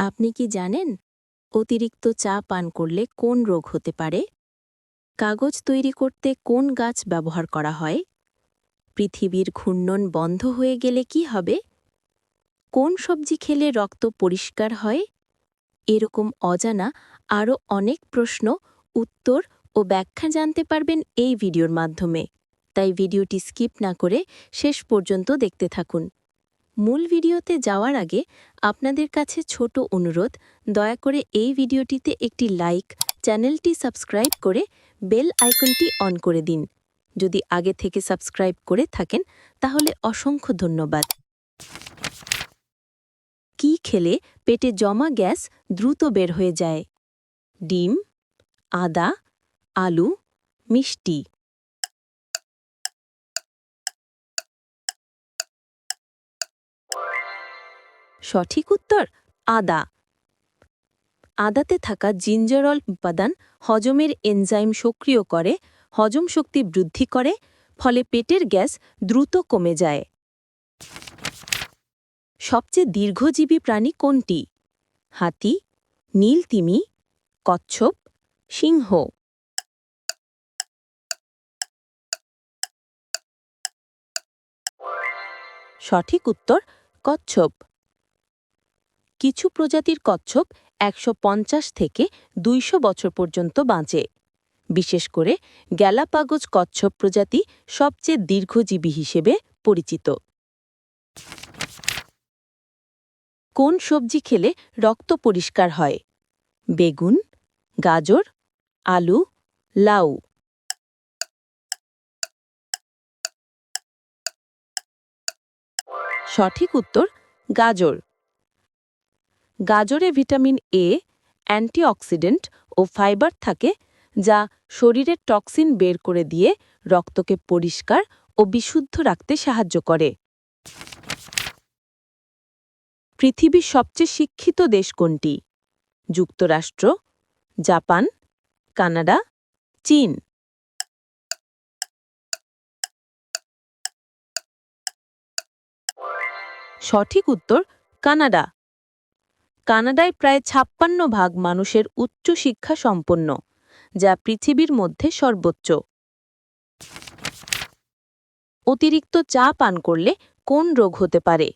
আপনি কি জানেন অতিরিক্ত চা পান করলে কোন রোগ হতে পারে? কাগজ তৈরি করতে কোন গাছ ব্যবহার করা হয়? পৃথিবীর ঘূর্ণন বন্ধ হয়ে গেলে কি হবে? কোন সবজি খেলে রক্ত পরিষ্কার হয়? এরকম অজানা আরও অনেক প্রশ্ন, উত্তর ও ব্যাখ্যা জানতে পারবেন এই ভিডিওর মাধ্যমে। তাই ভিডিওটি স্কিপ না করে শেষ পর্যন্ত দেখতে থাকুন। মূল ভিডিওতে যাওয়ার আগে আপনাদের কাছে ছোট অনুরোধ, দয়া করে এই ভিডিওটিতে একটি লাইক, চ্যানেলটি সাবস্ক্রাইব করে বেল আইকনটি অন করে দিন। যদি আগে থেকে সাবস্ক্রাইব করে থাকেন তাহলে অসংখ্য ধন্যবাদ। কি খেলে পেটে জমা গ্যাস দ্রুত বের হয়ে যায়? ডিম, আদা, আলু, মিষ্টি। সঠিক উত্তর আদা। আদাতে থাকা জিঞ্জারল উপাদান হজমের এনজাইম সক্রিয় করে, হজম শক্তি বৃদ্ধি করে, ফলে পেটের গ্যাস দ্রুত কমে যায়। সবচেয়ে দীর্ঘজীবী প্রাণী কোনটি? হাতি, নীল তিমি, কচ্ছপ, সিংহ। সঠিক উত্তর কচ্ছপ। কিছু প্রজাতির কচ্ছপ ১৫০ থেকে ২০০ বছর পর্যন্ত বাঁচে। বিশেষ করে গ্যালাপাগোস কচ্ছপ প্রজাতি সবচেয়ে দীর্ঘজীবী হিসেবে পরিচিত। কোন সবজি খেলে রক্ত পরিষ্কার হয়? বেগুন, গাজর, আলু, লাউ। সঠিক উত্তর গাজর। গাজরে ভিটামিন এ, অ্যান্টিঅক্সিডেন্ট ও ফাইবার থাকে, যা শরীরের টক্সিন বের করে দিয়ে রক্তকে পরিষ্কার ও বিশুদ্ধ রাখতে সাহায্য করে। পৃথিবীর সবচেয়ে শিক্ষিত দেশ কোনটি? যুক্তরাষ্ট্র, জাপান, কানাডা, চীন। সঠিক উত্তর কানাডা। কানাডায় প্রায় ৫৬% মানুষের উচ্চ শিক্ষা সম্পন্ন, যা পৃথিবীর মধ্যে সর্বোচ্চ। অতিরিক্ত চা পান করলে কোন রোগ হতে পারে?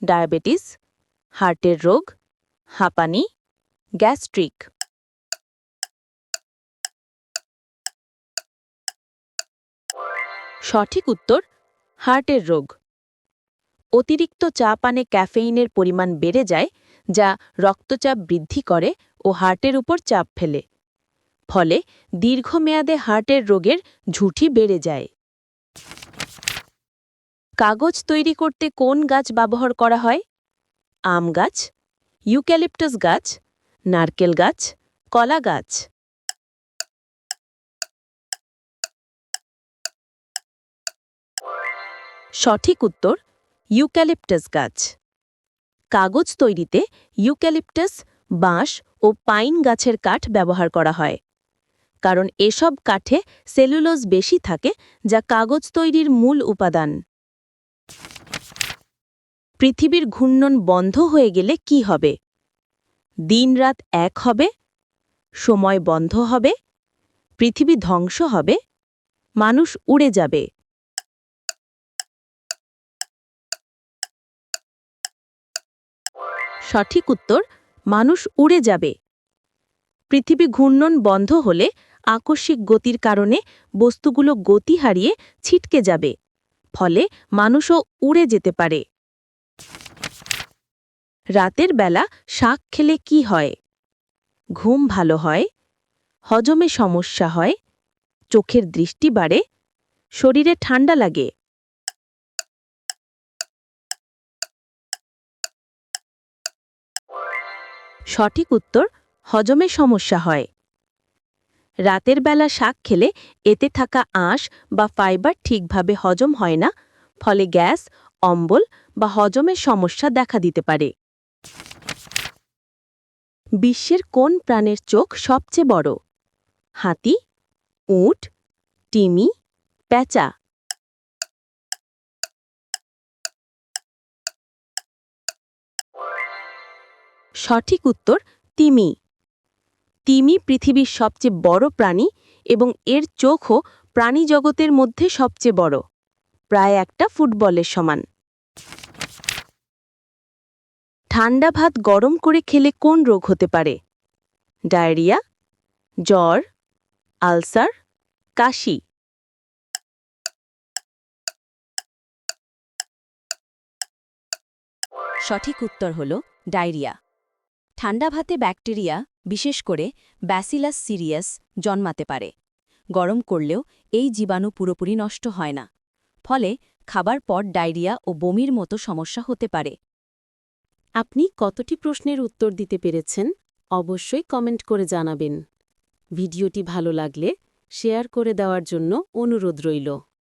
ডায়াবেটিস, হার্টের রোগ, হাঁপানি, গ্যাস্ট্রিক। সঠিক উত্তর হার্টের রোগ। অতিরিক্ত চা পানে ক্যাফেইনের পরিমাণ বেড়ে যায়, যা রক্তচাপ বৃদ্ধি করে ও হার্টের উপর চাপ ফেলে। ফলে দীর্ঘমেয়াদে হার্টের রোগের ঝুঁকি বেড়ে যায়। কাগজ তৈরি করতে কোন গাছ ব্যবহার করা হয়? আম গাছ, ইউক্যালিপটাস গাছ, নারকেল গাছ, কলা গাছ। সঠিক উত্তর ইউক্যালিপটাস গাছ। কাগজ তৈরিতে ইউক্যালিপটাস, বাঁশ ও পাইন গাছের কাঠ ব্যবহার করা হয়, কারণ এসব কাঠে সেলুলোজ বেশি থাকে, যা কাগজ তৈরির মূল উপাদান। পৃথিবীর ঘূর্ণন বন্ধ হয়ে গেলে কি হবে? দিন-রাত এক হবে, সময় বন্ধ হবে, পৃথিবী ধ্বংস হবে, মানুষ উড়ে যাবে। সঠিক উত্তর মানুষ উড়ে যাবে। পৃথিবী ঘূর্ণন বন্ধ হলে আকস্মিক গতির কারণে বস্তুগুলো গতি হারিয়ে ছিটকে যাবে, ফলে মানুষও উড়ে যেতে পারে। রাতের বেলা শাক খেলে কি হয়? ঘুম ভালো হয়, হজমে সমস্যা হয়, চোখের দৃষ্টি বাড়ে, শরীরে ঠান্ডা লাগে। সঠিক উত্তর হজমে সমস্যা হয়। রাতের বেলা শাক খেলে এতে থাকা আঁশ বা ফাইবার ঠিকভাবে হজম হয় না, ফলে গ্যাস, অম্বল বা হজমের সমস্যা দেখা দিতে পারে। বিশ্বের কোন প্রাণীর চোখ সবচেয়ে বড়? হাতি, উট, তিমি, পেঁচা। সঠিক উত্তর তিমি। তিমি পৃথিবীর সবচেয়ে বড় প্রাণী এবং এর চোখও প্রাণীজগতের মধ্যে সবচেয়ে বড়, প্রায় একটা ফুটবলের সমান। ঠান্ডা ভাত গরম করে খেলে কোন রোগ হতে পারে? ডায়রিয়া, জ্বর, আলসার, কাশি। সঠিক উত্তর হল ডায়রিয়া। ঠান্ডা ভাতে ব্যাকটেরিয়া, বিশেষ করে ব্যাসিলাস সিরিয়াস জন্মাতে পারে। গরম করলেও এই জীবাণু পুরোপুরি নষ্ট হয় না, ফলে খাবার পর ডায়রিয়া ও বমির মতো সমস্যা হতে পারে। আপনি কতটি প্রশ্নের উত্তর দিতে পেরেছেন অবশ্যই কমেন্ট করে জানাবেন। ভিডিওটি ভালো লাগলে শেয়ার করে দেওয়ার জন্য অনুরোধ রইল।